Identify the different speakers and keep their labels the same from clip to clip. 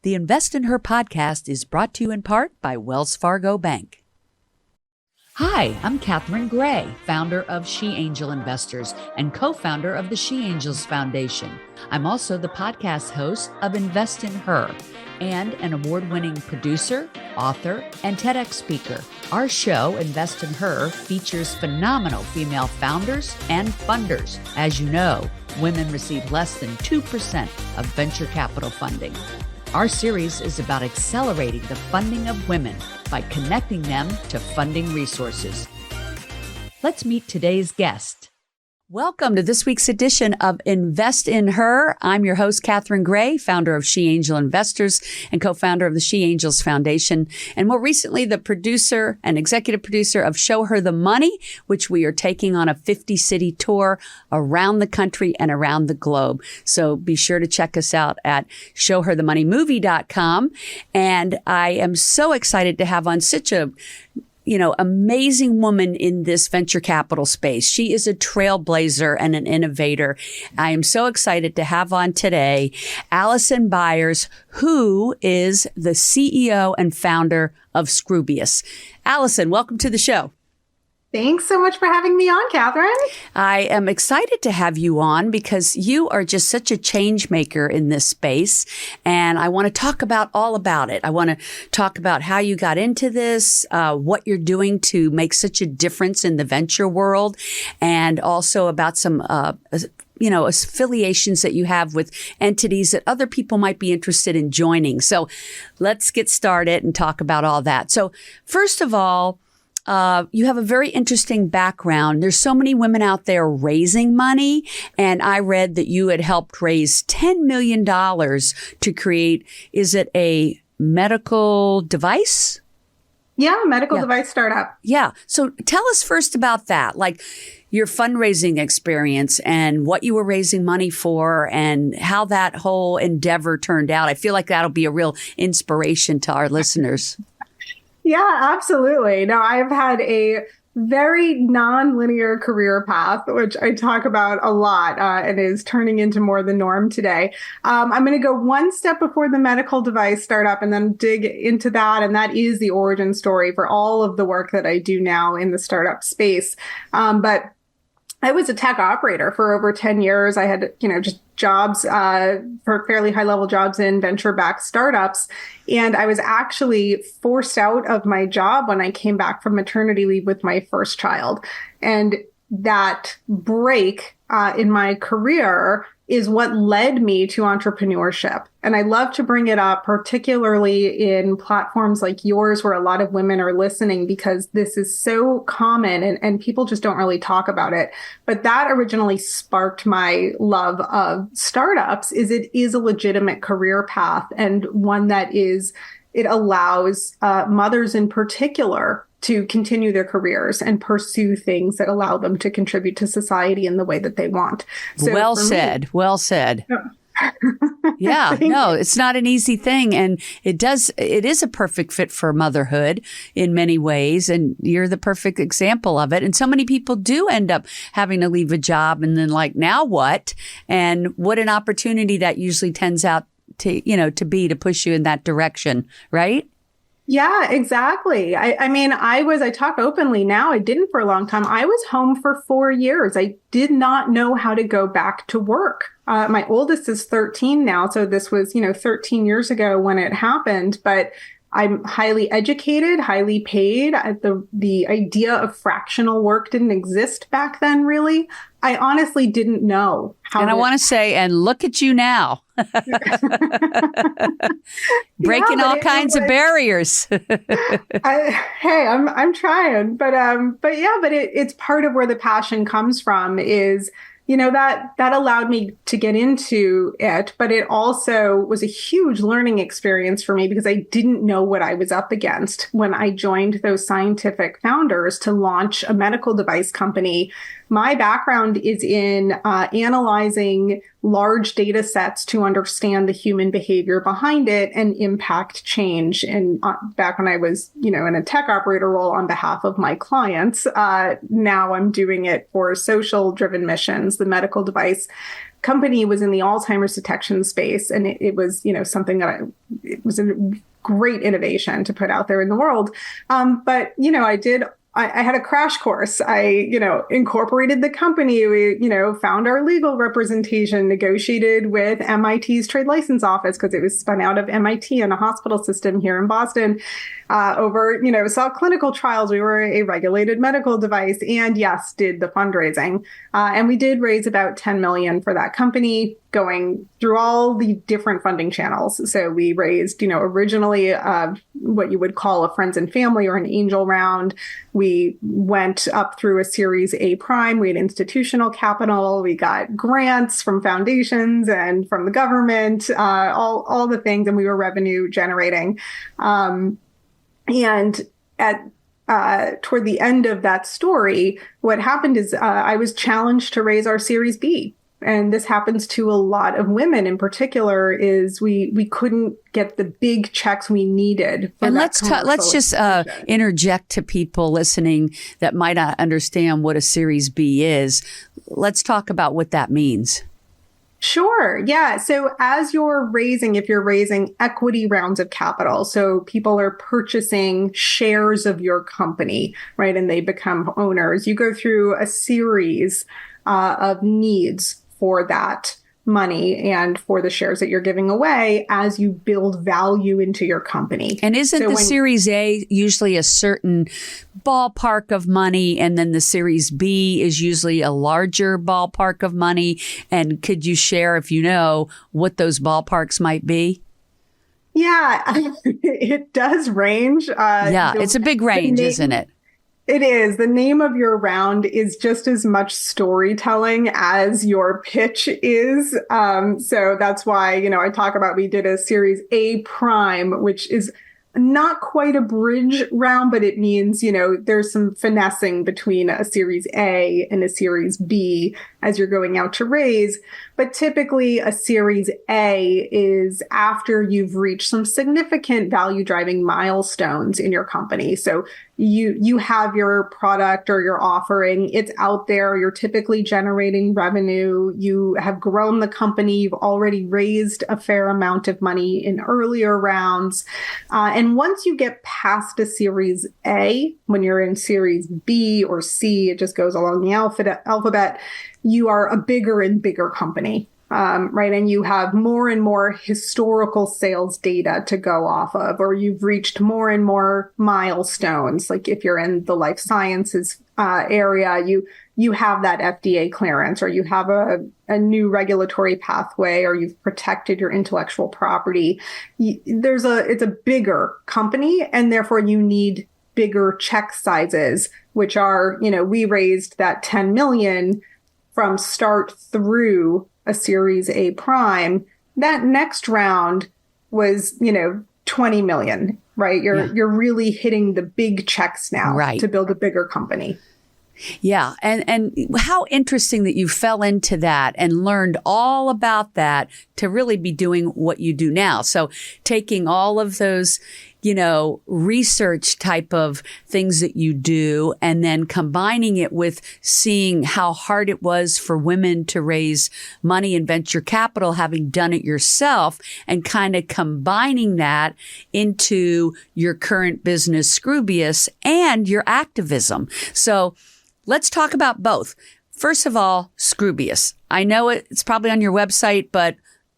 Speaker 1: The Invest in Her podcast is brought to you in part by Wells Fargo Bank. Hi, I'm Catherine Gray, founder of She Angel Investors and co-founder of the She Angels Foundation. I'm also the podcast host of Invest in Her and an award-winning producer, author, and TEDx speaker. Our show, Invest in Her, features phenomenal female founders and funders. As you know, women receive less than 2% of venture capital funding. Our series is about accelerating the funding of women by connecting them to funding resources. Let's meet today's guest. Welcome to this week's edition of Invest in Her. I'm your host, Catherine Gray, founder of She Angel Investors and co-founder of the She Angels Foundation, and more recently, the producer and executive producer of Show Her the Money, which we are taking on a 50-city tour around the country and around the globe. So be sure to check us out at showherthemoneymovie.com. And I am so excited to have on such a amazing woman in this venture capital space. She is a trailblazer and an innovator. I am so excited to have on today Allison Byers, who is the CEO and founder of Scroobious. Allison, welcome to the show.
Speaker 2: Thanks so much for having me on, Catherine.
Speaker 1: I am excited to have you on because you are just such a change maker in this space. And I want to talk about all about it. I want to talk about how you got into this, what you're doing to make such a difference in the venture world, and also about some affiliations that you have with entities that other people might be interested in joining. So let's get started and talk about all that. So first of all, you have a very interesting background. There's so many women out there raising money, and I read that you had helped raise $10 million to create, is it a medical device?
Speaker 2: Yeah, medical device startup.
Speaker 1: Yeah. So tell us first about that, like your fundraising experience and what you were raising money for and how that whole endeavor turned out. I feel like that'll be a real inspiration to our listeners.
Speaker 2: Yeah, absolutely. No, I've had a very non-linear career path, which I talk about a lot and is turning into more the norm today. I'm going to go one step before the medical device startup and then dig into that. And that is the origin story for all of the work that I do now in the startup space. But I was a tech operator for over 10 years. I had, just jobs for fairly high level jobs in venture-backed startups. And I was actually forced out of my job when I came back from maternity leave with my first child. And that break in my career is what led me to entrepreneurship. And I love to bring it up, particularly in platforms like yours, where a lot of women are listening, because this is so common and people just don't really talk about it. But that originally sparked my love of startups. It is a legitimate career path, and one that it allows mothers in particular to continue their careers and pursue things that allow them to contribute to society in the way that they want. So
Speaker 1: well said. Well said. Yeah, no, it's not an easy thing. And it is a perfect fit for motherhood in many ways. And you're the perfect example of it. And so many people do end up having to leave a job and then now what? And what an opportunity that usually tends out to push you in that direction, right?
Speaker 2: Yeah, exactly. I talk openly now. I didn't for a long time. I was home for 4 years. I did not know how to go back to work. My oldest is 13 now. So this was, 13 years ago when it happened, but I'm highly educated, highly paid. The idea of fractional work didn't exist back then, really. I honestly didn't know how.
Speaker 1: And I want to say, and look at you now. Breaking all kinds of barriers.
Speaker 2: I'm trying, but it's part of where the passion comes from is, that allowed me to get into it, but it also was a huge learning experience for me because I didn't know what I was up against when I joined those scientific founders to launch a medical device company. My background is in analyzing large data sets to understand the human behavior behind it and impact change. And back when I was, in a tech operator role on behalf of my clients, now I'm doing it for social driven missions. The medical device company was in the Alzheimer's detection space. And it was, something that it was a great innovation to put out there in the world. But, I had a crash course. I, incorporated the company. We, found our legal representation, negotiated with MIT's trade license office because it was spun out of MIT and a hospital system here in Boston. Saw clinical trials. We were a regulated medical device, and yes, did the fundraising. And we did raise about 10 million for that company, going through all the different funding channels. So we raised, originally what you would call a friends and family or an angel round. We went up through a Series A prime. We had institutional capital. We got grants from foundations and from the government, all the things, and we were revenue generating. And toward the end of that story, what happened is I was challenged to raise our Series B. And this happens to a lot of women in particular, is we couldn't get the big checks we needed. For
Speaker 1: and let's just interject to people listening that might not understand what a Series B is. Let's talk about what that means.
Speaker 2: Sure. Yeah. So as if you're raising equity rounds of capital, so people are purchasing shares of your company, right? And they become owners. You go through a series of needs for that money and for the shares that you're giving away as you build value into your company.
Speaker 1: And isn't the Series A usually a certain ballpark of money, and then the Series B is usually a larger ballpark of money? And could you share, if you know, what those ballparks might be?
Speaker 2: Yeah, it does range.
Speaker 1: It's a big range, isn't it?
Speaker 2: It is. The name of your round is just as much storytelling as your pitch is. So that's why, I talk about, we did a Series A prime, which is not quite a bridge round, but it means, there's some finessing between a Series A and a Series B as you're going out to raise. But typically a Series A is after you've reached some significant value driving milestones in your company. So you have your product or your offering, it's out there, you're typically generating revenue, you have grown the company, you've already raised a fair amount of money in earlier rounds. And once you get past a Series A, when you're in Series B or C, it just goes along the alphabet, you are a bigger and bigger company. Right. And you have more and more historical sales data to go off of, or you've reached more and more milestones. Like if you're in the life sciences area, you have that FDA clearance, or you have a new regulatory pathway, or you've protected your intellectual property. It's a bigger company, and therefore you need bigger check sizes, which are, we raised that 10 million from start through a Series A prime. That next round was, 20 million, right? You're really hitting the big checks now, right, to build a bigger company.
Speaker 1: Yeah. And how interesting that you fell into that and learned all about that to really be doing what you do now. So taking all of those, research type of things that you do, and then combining it with seeing how hard it was for women to raise money in venture capital, having done it yourself, and kind of combining that into your current business, Scroobious, and your activism. So let's talk about both. First of all, Scroobious. I know it's probably on your website, but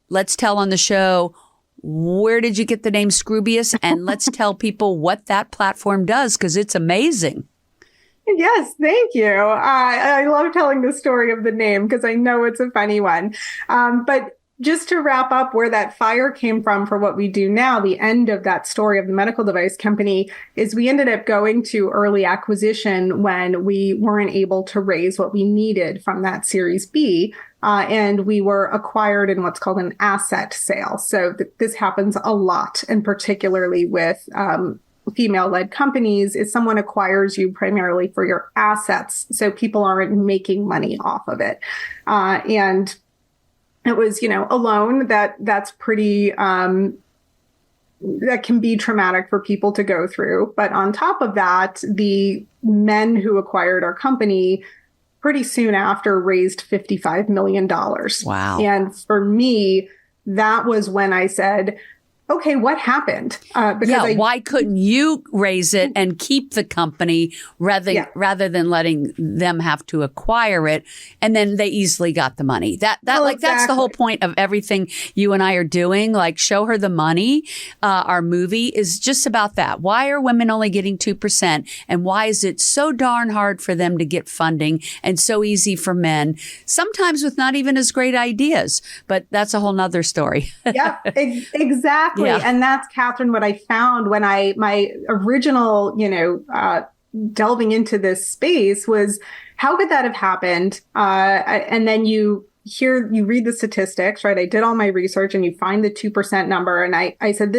Speaker 1: let's tell on the show, where did you get the name Scroobious? And let's tell people what that platform does, because it's amazing.
Speaker 2: Yes, thank you. I love telling the story of the name because I know it's a funny one. But just to wrap up where that fire came from for what we do now, the end of that story of the medical device company is we ended up going to early acquisition when we weren't able to raise what we needed from that Series B. And we were acquired in what's called an asset sale. So this happens a lot, and particularly with female-led companies, is someone acquires you primarily for your assets. So people aren't making money off of it. And it was, a loan that's pretty, that can be traumatic for people to go through. But on top of that, the men who acquired our company pretty soon after raised $55 million.
Speaker 1: Wow.
Speaker 2: And for me, that was when I said, okay, what happened?
Speaker 1: Why couldn't you raise it and keep the company rather than letting them have to acquire it? And then they easily got the money. That's the whole point of everything you and I are doing. Like, show her the money. Our movie is just about that. Why are women only getting 2%? And why is it so darn hard for them to get funding and so easy for men? Sometimes with not even as great ideas, but that's a whole nother story.
Speaker 2: Yeah, exactly. Yeah. And that's, Catherine, what I found when my original, delving into this space was, how could that have happened? And then you read the statistics, right? I did all my research and you find the 2% number. And I said,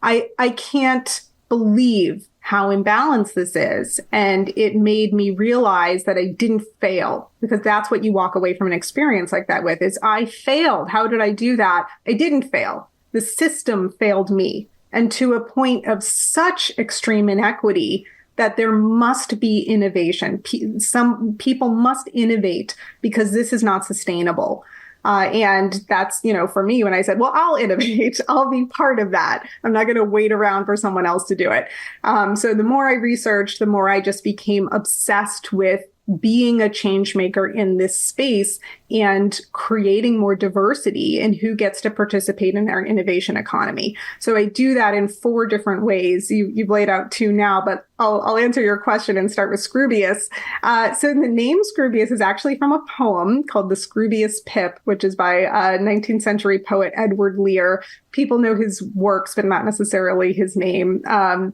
Speaker 2: I can't believe how imbalanced this is. And it made me realize that I didn't fail, because that's what you walk away from an experience like that with, is I failed. How did I do that? I didn't fail. The system failed me. And to a point of such extreme inequity that there must be innovation. Some people must innovate, because this is not sustainable. And that's, for me, when I said, well, I'll innovate, I'll be part of that. I'm not going to wait around for someone else to do it. So the more I researched, the more I just became obsessed with being a change maker in this space and creating more diversity in who gets to participate in our innovation economy. So I do that in 4 different ways. You've laid out 2 now, but I'll answer your question and start with Scroobious. So the name Scroobious is actually from a poem called The Scroobious Pip, which is by 19th century poet Edward Lear. People know his works, but not necessarily his name.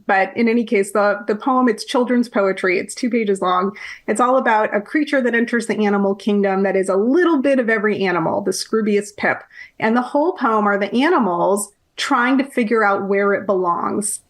Speaker 2: But in any case, the poem, it's children's poetry. It's 2 pages long. It's all about a creature that enters the animal kingdom that is a little bit of every animal, the Scroobious Pip. And the whole poem are the animals trying to figure out where it belongs.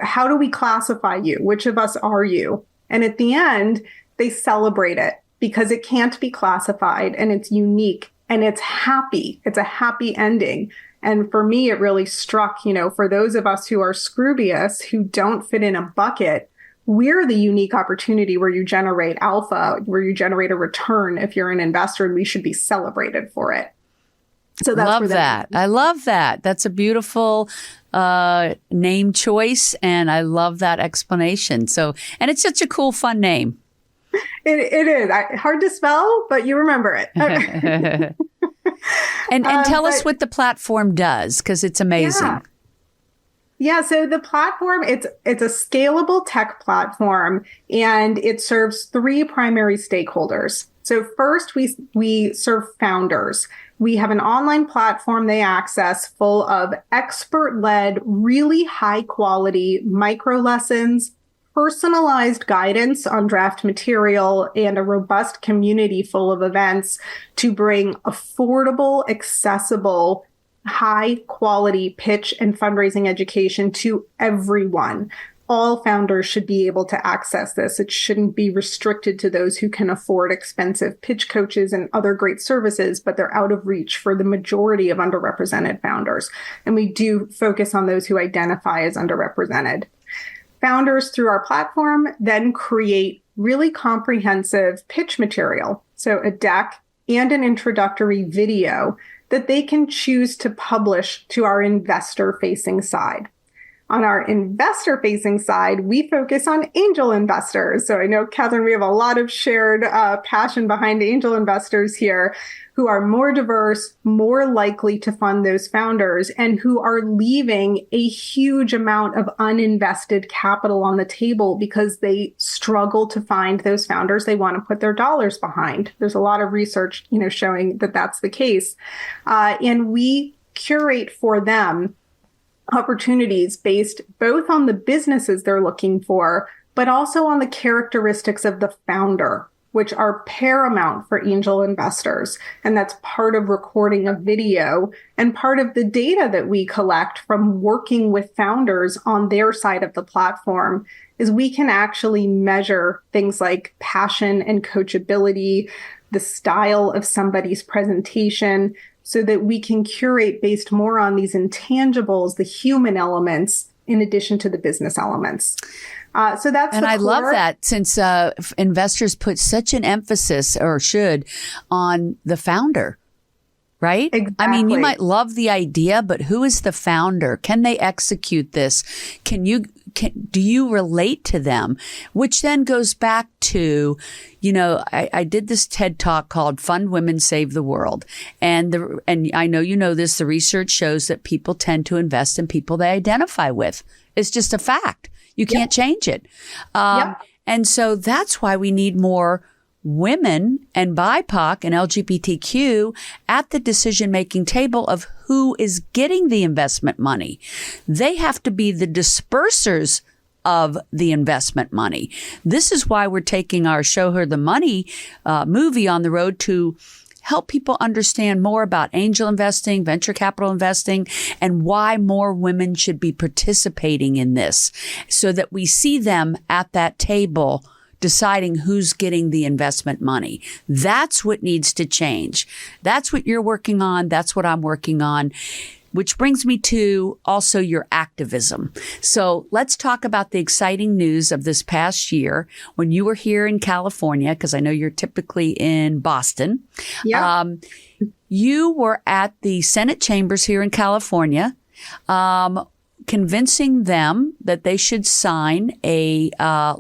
Speaker 2: How do we classify you? Which of us are you? And at the end, they celebrate it because it can't be classified and it's unique and it's happy. It's a happy ending. And for me, it really struck, for those of us who are Scroobious, who don't fit in a bucket, we're the unique opportunity where you generate alpha, where you generate a return if you're an investor, and we should be celebrated for it. So that's
Speaker 1: love that. I love that. That's a beautiful name choice, and I love that explanation. So, and it's such a cool, fun name.
Speaker 2: It is hard to spell, but you remember it.
Speaker 1: and tell us what the platform does, because it's amazing.
Speaker 2: Yeah. So the platform, it's a scalable tech platform, and it serves 3 primary stakeholders. So first, we serve founders. We have an online platform they access full of expert-led, really high-quality micro lessons, personalized guidance on draft material, and a robust community full of events to bring affordable, accessible, high-quality pitch and fundraising education to everyone. All founders should be able to access this. It shouldn't be restricted to those who can afford expensive pitch coaches and other great services, but they're out of reach for the majority of underrepresented founders. And we do focus on those who identify as underrepresented. Founders through our platform then create really comprehensive pitch material, so a deck and an introductory video that they can choose to publish to our investor-facing side. On our investor-facing side, we focus on angel investors. So I know, Catherine, we have a lot of shared passion behind angel investors here who are more diverse, more likely to fund those founders, and who are leaving a huge amount of uninvested capital on the table because they struggle to find those founders they want to put their dollars behind. There's a lot of research, showing that that's the case. And we curate for them opportunities based both on the businesses they're looking for, but also on the characteristics of the founder, which are paramount for angel investors. And that's part of recording a video and part of the data that we collect from working with founders on their side of the platform is we can actually measure things like passion and coachability, the style of somebody's presentation, so that we can curate based more on these intangibles, the human elements, in addition to the business elements. So that's
Speaker 1: and I love that, since investors put such an emphasis, or should, on the founder, right?
Speaker 2: Exactly.
Speaker 1: I mean, you might love the idea, but who is the founder? Can they execute this? Do you relate to them? Which then goes back to, I did this TED Talk called Fund Women Save the World. And I know you know this, the research shows that people tend to invest in people they identify with. It's just a fact. You can't change it. And so that's why we need more women and BIPOC and LGBTQ at the decision-making table of who is getting the investment money. They have to be the dispersers of the investment money. This is why we're taking our Show Her the Money movie on the road to help people understand more about angel investing, venture capital investing, and why more women should be participating in this so that we see them at that table deciding who's getting the investment money. That's what needs to change. That's what you're working on. That's what I'm working on, which brings me to also your activism. So let's talk about the exciting news of this past year when you were here in California, because I know you're typically in Boston.
Speaker 2: Yeah.
Speaker 1: You were at the Senate chambers here in California, convincing them that they should sign a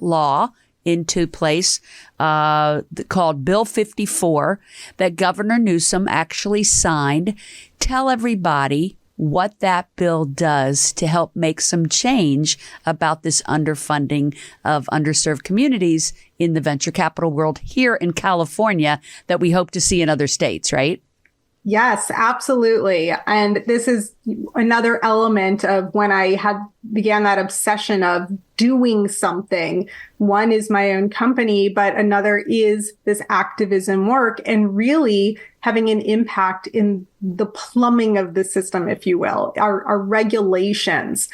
Speaker 1: law into place called Bill 54 that Governor Newsom actually signed. Tell everybody what that bill does to help make some change about this underfunding of underserved communities in the venture capital world here in California that we hope to see in other states, right?
Speaker 2: Yes, absolutely. And this is another element of when I began that obsession of doing something. One is my own company, but another is this activism work and really having an impact in the plumbing of the system, if you will, our regulations,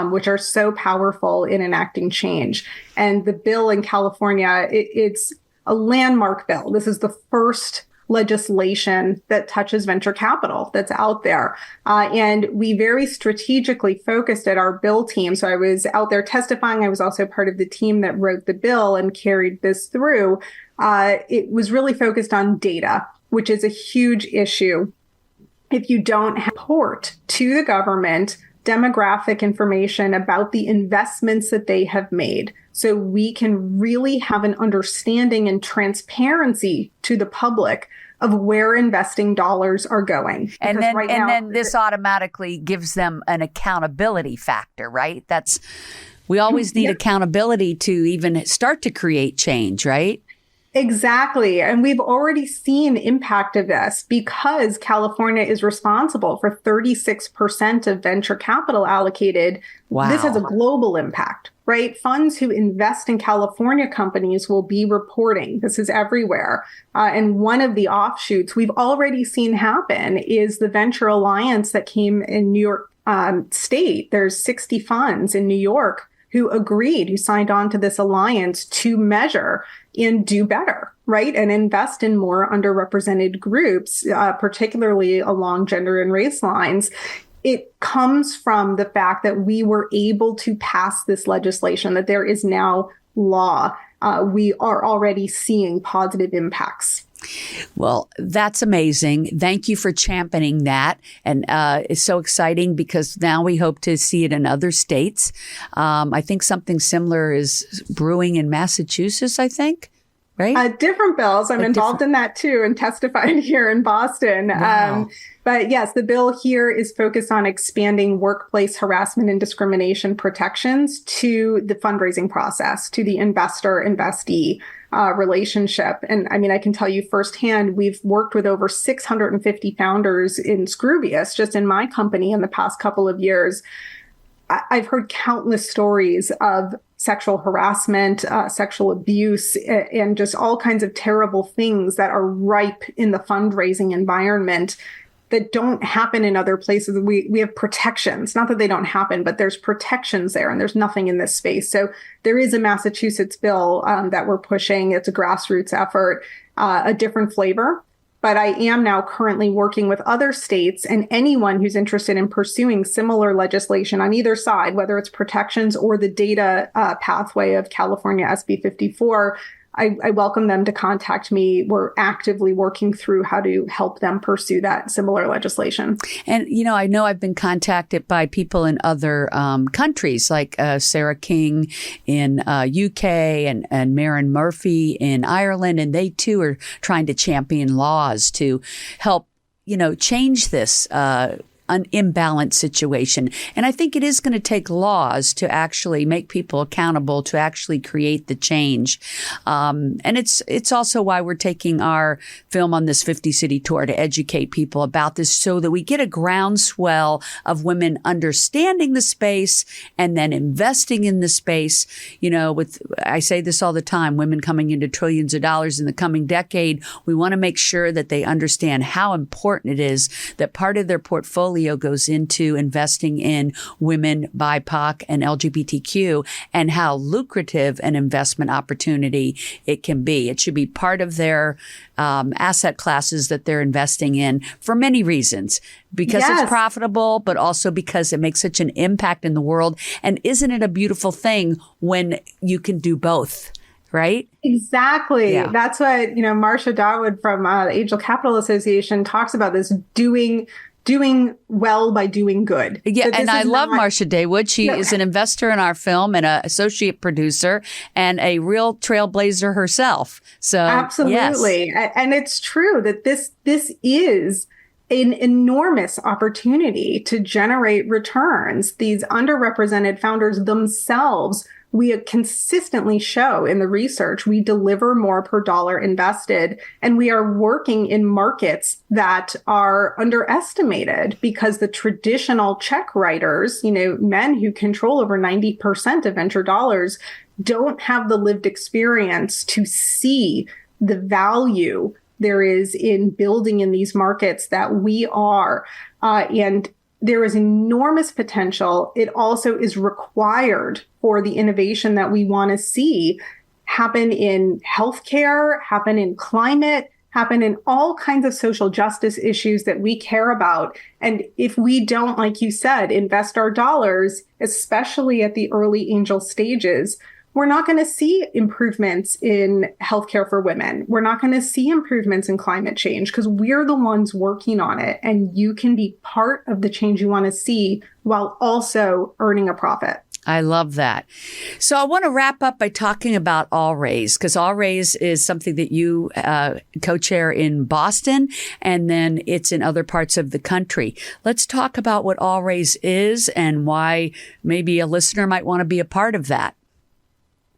Speaker 2: which are so powerful in enacting change. And the bill in California, it's a landmark bill. This is the first legislation that touches venture capital that's out there. And we very strategically focused at our bill team. So I was out there testifying. I was also part of the team that wrote the bill and carried this through. It was really focused on data, which is a huge issue. If you don't report to the government demographic information about the investments that they have made, so we can really have an understanding and transparency to the public of where investing dollars are going.
Speaker 1: And then this automatically gives them an accountability factor, right? We always need accountability to even start to create change, right?
Speaker 2: Exactly. And we've already seen impact of this because California is responsible for 36% of venture capital allocated.
Speaker 1: Wow.
Speaker 2: This has a global impact, right? Funds who invest in California companies will be reporting. This is everywhere. And one of the offshoots we've already seen happen is the Venture Alliance that came in New York State. There's 60 funds in New York who signed on to this alliance to measure and do better, right? And invest in more underrepresented groups, particularly along gender and race lines. It comes from the fact that we were able to pass this legislation, that there is now law. We are already seeing positive impacts.
Speaker 1: Well, that's amazing. Thank you for championing that. And it's so exciting because now we hope to see it in other states. I think something similar is brewing in Massachusetts, I think, right?
Speaker 2: Different bills. I'm involved in that too and testified here in Boston.
Speaker 1: Wow.
Speaker 2: But yes, the bill here is focused on expanding workplace harassment and discrimination protections to the fundraising process, to the investor-investee relationship. And I mean, I can tell you firsthand, we've worked with over 650 founders in Scroobious, just in my company in the past couple of years. I've heard countless stories of sexual harassment, sexual abuse, and just all kinds of terrible things that are ripe in the fundraising environment that don't happen in other places. We have protections, not that they don't happen, but there's protections there and there's nothing in this space. So there is a Massachusetts bill that we're pushing. It's a grassroots effort, a different flavor. But I am now currently working with other states and anyone who's interested in pursuing similar legislation on either side, whether it's protections or the data pathway of California SB 54. I welcome them to contact me. We're actively working through how to help them pursue that similar legislation.
Speaker 1: And, I know I've been contacted by people in other countries, like Sarah King in UK and Maren Murphy in Ireland, and they too are trying to champion laws to help, change this an imbalanced situation. And I think it is going to take laws to actually make people accountable, to actually create the change. And it's also why we're taking our Film on This 50 City tour to educate people about this, so that we get a groundswell of women understanding the space and then investing in the space. I say this all the time, women coming into trillions of dollars in the coming decade, we want to make sure that they understand how important it is that part of their portfolio goes into investing in women, BIPOC, and LGBTQ, and how lucrative an investment opportunity it can be. It should be part of their asset classes that they're investing in for many reasons, because it's profitable, but also because it makes such an impact in the world. And isn't it a beautiful thing when you can do both? Right?
Speaker 2: Exactly. Yeah. That's what, Marsha Dawood from the Angel Capital Association talks about, this doing well by doing good.
Speaker 1: Yeah, and I love Marsha Dawood. She is an investor in our film and an associate producer and a real trailblazer herself. So
Speaker 2: absolutely. Yes. And it's true that this is an enormous opportunity to generate returns. These underrepresented founders themselves, we consistently show in the research, we deliver more per dollar invested, and we are working in markets that are underestimated because the traditional check writers, men who control over 90% of venture dollars, don't have the lived experience to see the value there is in building in these markets that we are. And there is enormous potential. It also is required for the innovation that we want to see happen in healthcare, happen in climate, happen in all kinds of social justice issues that we care about. And if we don't, like you said, invest our dollars, especially at the early angel stages, we're not going to see improvements in healthcare for women. We're not going to see improvements in climate change because we're the ones working on it. And you can be part of the change you want to see while also earning a profit.
Speaker 1: I love that. So I want to wrap up by talking about All Raise, because All Raise is something that you co-chair in Boston, and then it's in other parts of the country. Let's talk about what All Raise is and why maybe a listener might want to be a part of that.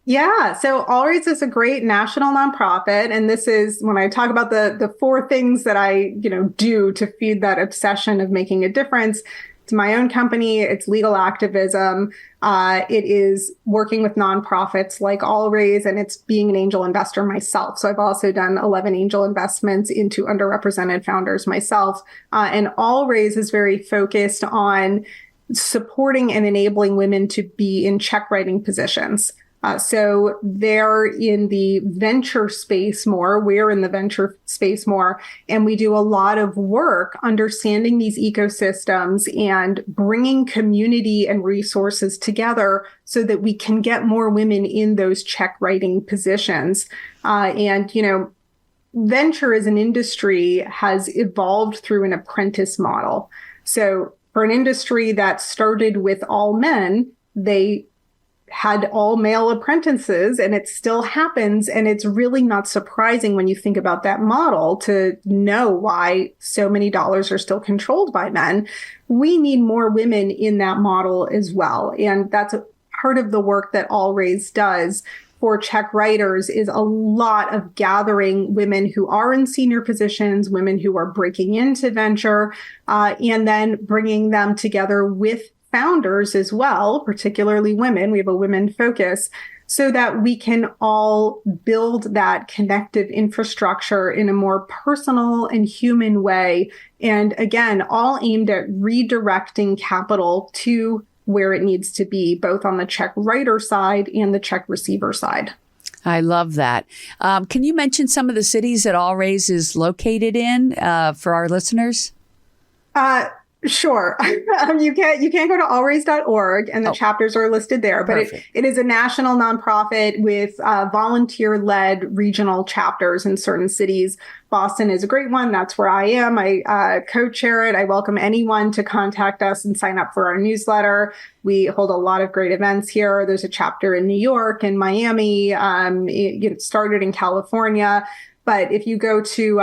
Speaker 2: Yeah. So All Raise is a great national nonprofit. And this is when I talk about the four things that I, do to feed that obsession of making a difference. It's my own company. It's legal activism. It is working with nonprofits like All Raise, and it's being an angel investor myself. So I've also done 11 angel investments into underrepresented founders myself. And All Raise is very focused on supporting and enabling women to be in check writing positions. So they're in the venture space more. We're in the venture space more. And we do a lot of work understanding these ecosystems and bringing community and resources together so that we can get more women in those check writing positions. Venture as an industry has evolved through an apprentice model. So for an industry that started with all men, they had all male apprentices, and it still happens. And it's really not surprising when you think about that model to know why so many dollars are still controlled by men. We need more women in that model as well. And that's part of the work that All Raise does for check writers, is a lot of gathering women who are in senior positions, women who are breaking into venture, and then bringing them together with founders as well, particularly women. We have a women focus, so that we can all build that connective infrastructure in a more personal and human way. And again, all aimed at redirecting capital to where it needs to be, both on the check writer side and the check receiver side.
Speaker 1: I love that. Can you mention some of the cities that All Raise is located in for our listeners?
Speaker 2: Sure. You can't go to allraise.org, and the chapters are listed there, but it is a national nonprofit with volunteer-led regional chapters in certain cities. Boston is a great one. That's where I am. I co-chair it. I welcome anyone to contact us and sign up for our newsletter. We hold a lot of great events here. There's a chapter in New York and Miami. It started in California. But if you go to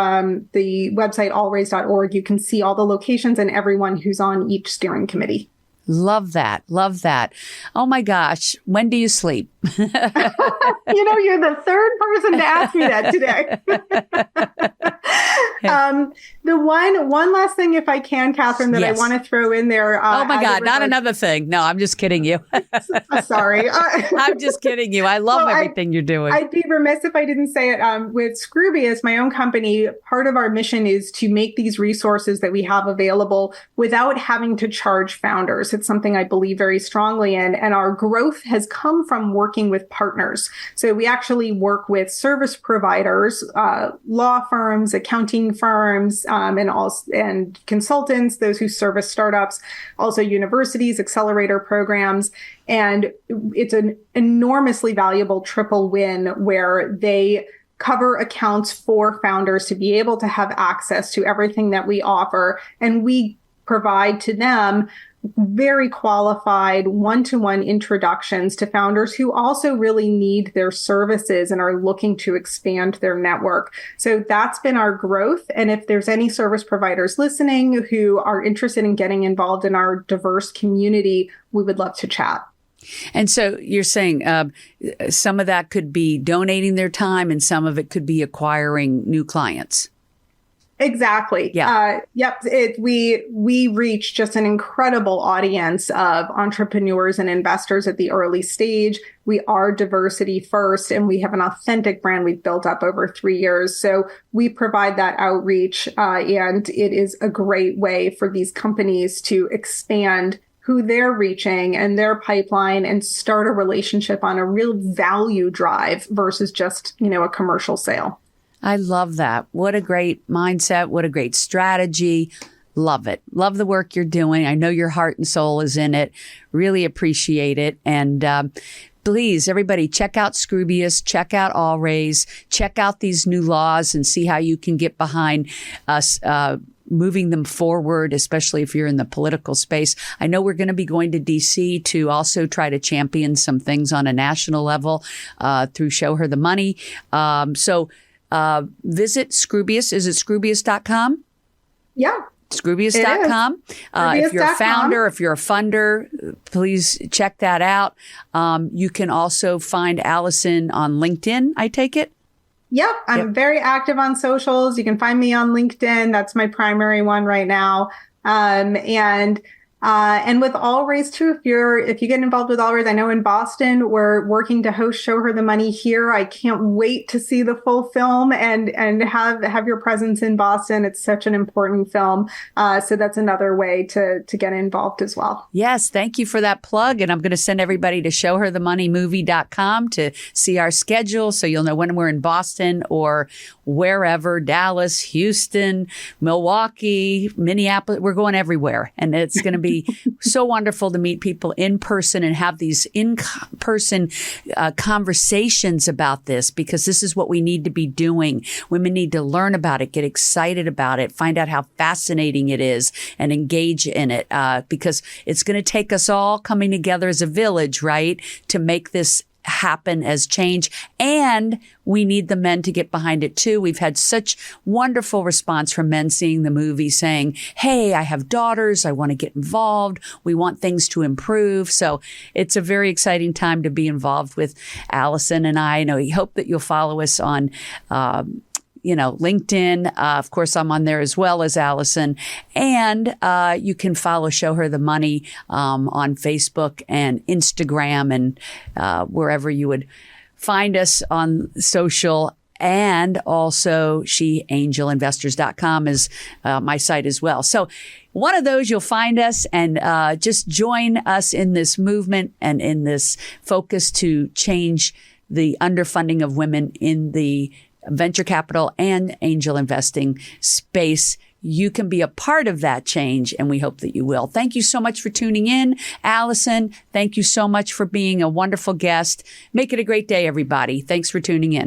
Speaker 2: the website, allraise.org, you can see all the locations and everyone who's on each steering committee.
Speaker 1: Love that. Love that. Oh, my gosh. When do you sleep?
Speaker 2: You're the third person to ask me that today. The one last thing, if I can, Catherine, that I want to throw in there.
Speaker 1: Oh, my God. Not another thing. No, I'm just kidding you.
Speaker 2: Sorry.
Speaker 1: I'm just kidding you. I love everything you're doing.
Speaker 2: I'd be remiss if I didn't say it. With Scroobious, my own company, part of our mission is to make these resources that we have available without having to charge founders. It's something I believe very strongly in. And our growth has come from working with partners. So we actually work with service providers, law firms, accounting firms, and consultants, those who service startups, also universities, accelerator programs. And it's an enormously valuable triple win where they cover accounts for founders to be able to have access to everything that we offer. And we provide to them very qualified one-to-one introductions to founders who also really need their services and are looking to expand their network. So that's been our growth. And if there's any service providers listening who are interested in getting involved in our diverse community, we would love to chat.
Speaker 1: And so you're saying some of that could be donating their time and some of it could be acquiring new clients.
Speaker 2: Exactly.
Speaker 1: Yeah.
Speaker 2: We reach just an incredible audience of entrepreneurs and investors at the early stage. We are diversity first, and we have an authentic brand we've built up over 3 years. So we provide that outreach, and it is a great way for these companies to expand who they're reaching and their pipeline and start a relationship on a real value drive versus just, a commercial sale.
Speaker 1: I love that. What a great mindset. What a great strategy. Love it. Love the work you're doing. I know your heart and soul is in it. Really appreciate it. And please, everybody, check out Scroobious, check out Allraise, check out these new laws and see how you can get behind us moving them forward, especially if you're in the political space. I know we're going to be going to DC to also try to champion some things on a national level through Show Her the Money. Visit Scroobious. Is it Scroobious.com?
Speaker 2: Yeah.
Speaker 1: Scroobious.com. If you're a founder, if you're a funder, please check that out. You can also find Allison on LinkedIn, I take it?
Speaker 2: Yep. I'm very active on socials. You can find me on LinkedIn. That's my primary one right now. And with Allraise too, if you get involved with Allraise, I know in Boston, we're working to host Show Her the Money here. I can't wait to see the full film and have your presence in Boston. It's such an important film. So that's another way to get involved as well.
Speaker 1: Yes. Thank you for that plug. And I'm going to send everybody to showherthemoneymovie.com to see our schedule. So you'll know when we're in Boston or wherever, Dallas, Houston, Milwaukee, Minneapolis. We're going everywhere. And it's going to be so wonderful to meet people in person and have these in-person conversations about this, because this is what we need to be doing. Women need to learn about it, get excited about it, find out how fascinating it is, and engage in it, because it's going to take us all coming together as a village, right, to make this happen as change. And we need the men to get behind it too. We've had such wonderful response from men seeing the movie saying, hey, I have daughters. I want to get involved. We want things to improve. So it's a very exciting time to be involved with Allison and I. We hope that you'll follow us on LinkedIn. Of course, I'm on there as well as Allison. And you can follow Show Her the Money on Facebook and Instagram and wherever you would find us on social. And also sheangelinvestors.com is my site as well. So one of those, you'll find us, and just join us in this movement and in this focus to change the underfunding of women in the venture capital and angel investing space. you can be a part of that change, and we hope that you will. Thank you so much for tuning in. Allison, thank you so much for being a wonderful guest. Make it a great day, everybody. Thanks for tuning in.